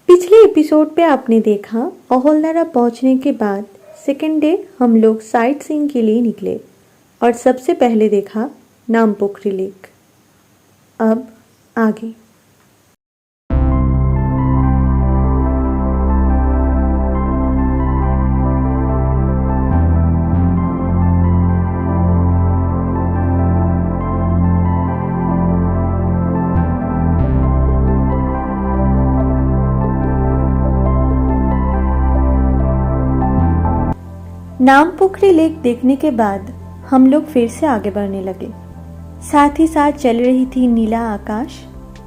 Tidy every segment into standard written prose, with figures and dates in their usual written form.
पिछले एपिसोड पे आपने देखा अहोलनारा पहुंचने के बाद सेकेंड डे हम लोग साइट सीइंग के लिए निकले और सबसे पहले देखा नामपोखरी लेक। अब आगे। नामपोखरी लेक देखने के बाद हम लोग फिर से आगे बढ़ने लगे। साथ ही साथ चल रही थी नीला आकाश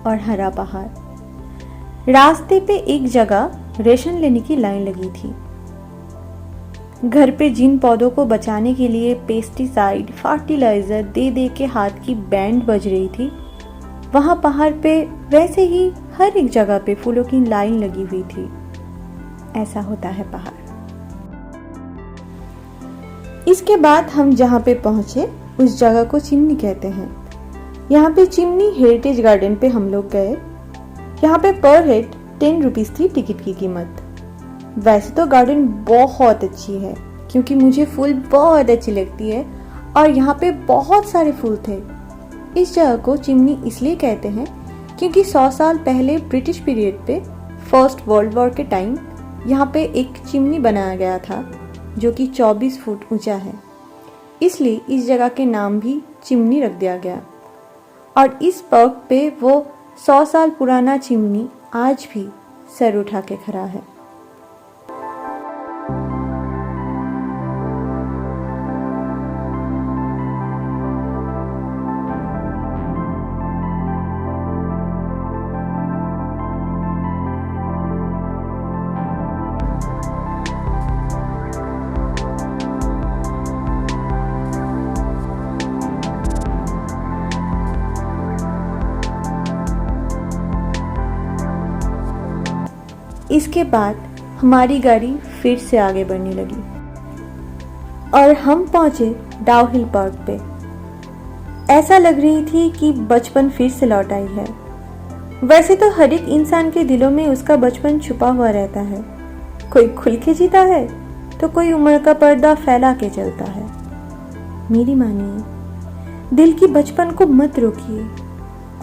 और हरा पहाड़। रास्ते पे एक जगह रेशन लेने की लाइन लगी थी। घर पे जिन पौधों को बचाने के लिए पेस्टिसाइड फर्टिलाइजर दे दे के हाथ की बैंड बज रही थी, वहां पहाड़ पे वैसे ही हर एक जगह पे फूलों की लाइन लगी हुई थी। ऐसा होता है पहाड़। इसके बाद हम जहाँ पे पहुंचे उस जगह को चिमनी कहते हैं। यहाँ पे चिमनी हेरिटेज गार्डन पे हम लोग गए। यहाँ पे पर हेड 10 रुपीज थी टिकट की कीमत। वैसे तो गार्डन बहुत अच्छी है क्योंकि मुझे फूल बहुत अच्छी लगती है और यहाँ पे बहुत सारे फूल थे। इस जगह को चिमनी इसलिए कहते हैं क्योंकि 100 साल पहले ब्रिटिश पीरियड पे फर्स्ट वर्ल्ड वॉर के टाइम यहाँ पे एक चिमनी बनाया गया था जो कि 24 फुट ऊंचा है। इसलिए इस जगह के नाम भी चिमनी रख दिया गया और इस पर्क पे वो 100 साल पुराना चिमनी आज भी सर उठा के खड़ा है। इसके बाद हमारी गाड़ी फिर से आगे बढ़ने लगी और हम पहुंचे डाउ हिल पार्क पे। ऐसा लग रही थी कि बचपन फिर से लौट आई है। वैसे तो हर एक इंसान के दिलों में उसका बचपन छुपा हुआ रहता है। कोई खुल के जीता है तो कोई उम्र का पर्दा फैला के चलता है। मेरी मानिए, दिल की बचपन को मत रोकिए।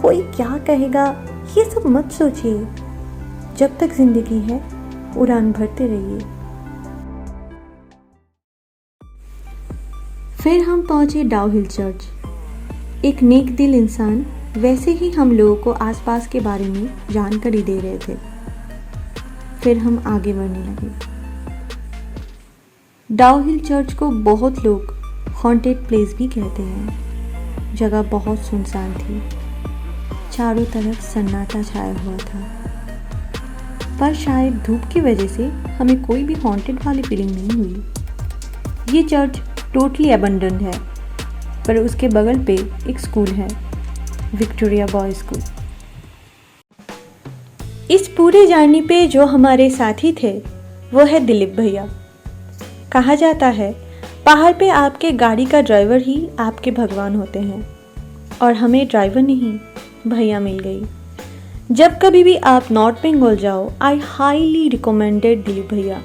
कोई क्या कहेगा ये सब मत सोचिए। जब तक जिंदगी है उड़ान भरते रहिए। फिर हम पहुंचे डाउ हिल चर्च। एक नेक दिल इंसान वैसे ही हम लोगों को आसपास के बारे में जानकारी दे रहे थे। फिर हम आगे बढ़ने लगे। डाउ हिल चर्च को बहुत लोग हॉन्टेड प्लेस भी कहते हैं। जगह बहुत सुनसान थी। चारों तरफ सन्नाटा छाया हुआ था, पर शायद धूप की वजह से हमें कोई भी हॉन्टेड वाली फीलिंग नहीं हुई। ये चर्च टोटली अबंडन्ड है, पर उसके बगल पे एक स्कूल है, विक्टोरिया बॉय स्कूल। इस पूरे जर्नी पे जो हमारे साथी थे वो है दिलीप भैया। कहा जाता है पहाड़ पे आपके गाड़ी का ड्राइवर ही आपके भगवान होते हैं और हमें ड्राइवर नहीं भैया मिल गई। जब कभी भी आप नॉर्थ बंगाल जाओ, आई हाईली रिकमेंडेड दिलीप भैया।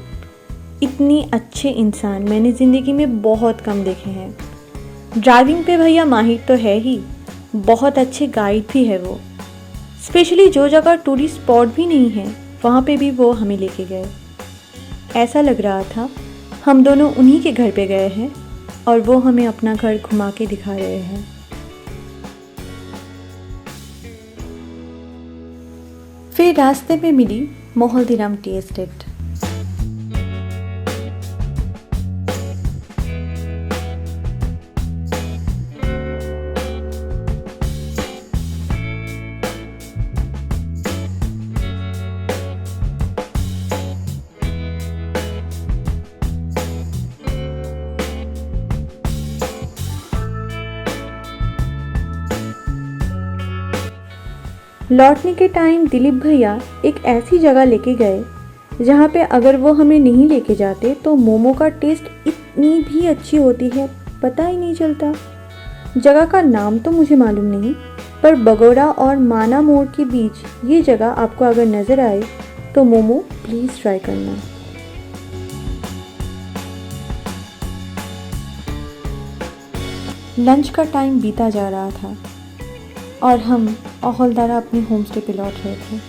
इतनी अच्छे इंसान मैंने ज़िंदगी में बहुत कम देखे हैं। ड्राइविंग पे भैया माहिर तो है ही, बहुत अच्छे गाइड भी है वो। स्पेशली जो जगह टूरिस्ट स्पॉट भी नहीं है वहाँ पे भी वो हमें लेके गए। ऐसा लग रहा था हम दोनों उन्हीं के घर पे गए हैं और वो हमें अपना घर घुमा के दिखा रहे हैं। फिर रास्ते में मिली मोहल्दीराम टी एस्टेट। लौटने के टाइम दिलीप भैया एक ऐसी जगह लेके गए जहाँ पे अगर वो हमें नहीं लेके जाते तो मोमो का टेस्ट इतनी भी अच्छी होती है पता ही नहीं चलता। जगह का नाम तो मुझे मालूम नहीं, पर बगोड़ा और माना मोड़ के बीच ये जगह आपको अगर नज़र आए तो मोमो प्लीज़ ट्राई करना। लंच का टाइम बीता जा रहा था और हम अहोलदारा अपने होम स्टे पे लौट रहे थे।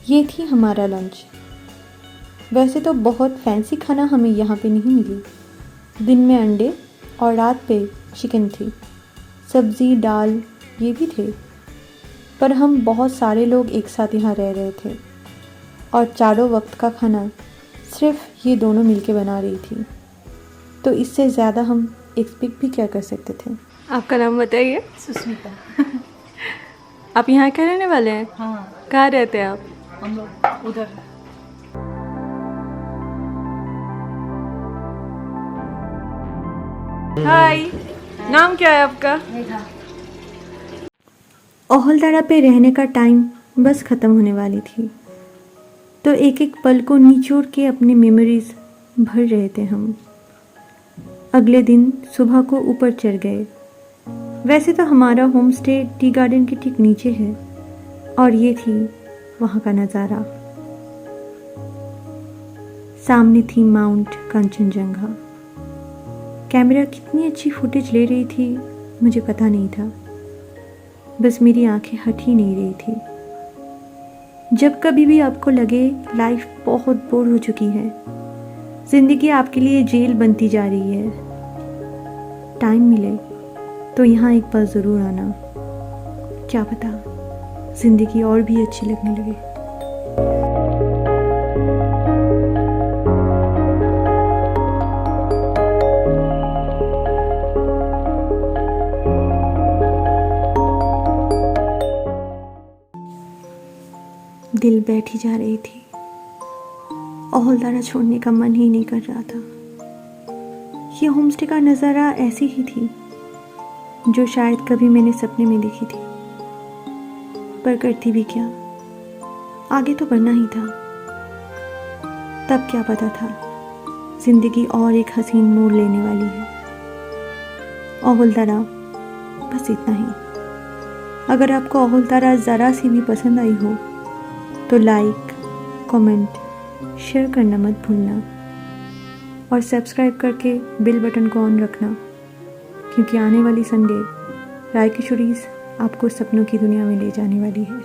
ये थी हमारा लंच। वैसे तो बहुत फैंसी खाना हमें यहाँ पे नहीं मिली। दिन में अंडे और रात पे चिकन थी, सब्ज़ी दाल ये भी थे। पर हम बहुत सारे लोग एक साथ यहाँ रह रहे थे और चारों वक्त का खाना सिर्फ ये दोनों मिलके बना रही थी, तो इससे ज़्यादा हम एक्सपेक्ट भी क्या कर सकते थे। आपका नाम बताइए। सुस्मिता। आप यहाँ के रहने वाले हैं? हाँ, कहाँ रहते हैं आप? हम लोग उधर। हाय, नाम क्या है आपका? अहोलदारा पे रहने का टाइम बस ख़त्म होने वाली थी, तो एक एक पल को निचोड़ के अपनी मेमोरीज भर रहे थे हम। अगले दिन सुबह को ऊपर चढ़ गए। वैसे तो हमारा होम स्टे टी गार्डन के ठीक नीचे है और ये थी वहाँ का नज़ारा। सामने थी माउंट कंचनजंगा। कैमरा कितनी अच्छी फुटेज ले रही थी मुझे पता नहीं था, बस मेरी आंखें हट ही नहीं रही थी। जब कभी भी आपको लगे लाइफ बहुत बोर हो चुकी है, ज़िंदगी आपके लिए जेल बनती जा रही है, टाइम मिले तो यहाँ एक बार ज़रूर आना। क्या पता ज़िंदगी और भी अच्छी लगने लगे। दिल बैठी जा रही थी, अहोलदारा छोड़ने का मन ही नहीं कर रहा था। ये होमस्टे का नज़ारा ऐसी ही थी जो शायद कभी मैंने सपने में देखी थी, पर करती भी क्या, आगे तो बढ़ना ही था। तब क्या पता था ज़िंदगी और एक हसीन मोड़ लेने वाली है। अहोलदारा बस इतना ही। अगर आपको अहोलदारा ज़रा सी भी पसंद आई हो तो लाइक, कमेंट, शेयर करना मत भूलना और सब्सक्राइब करके बेल बटन को ऑन रखना, क्योंकि आने वाली संडे राय किशोरीज आपको सपनों की दुनिया में ले जाने वाली है।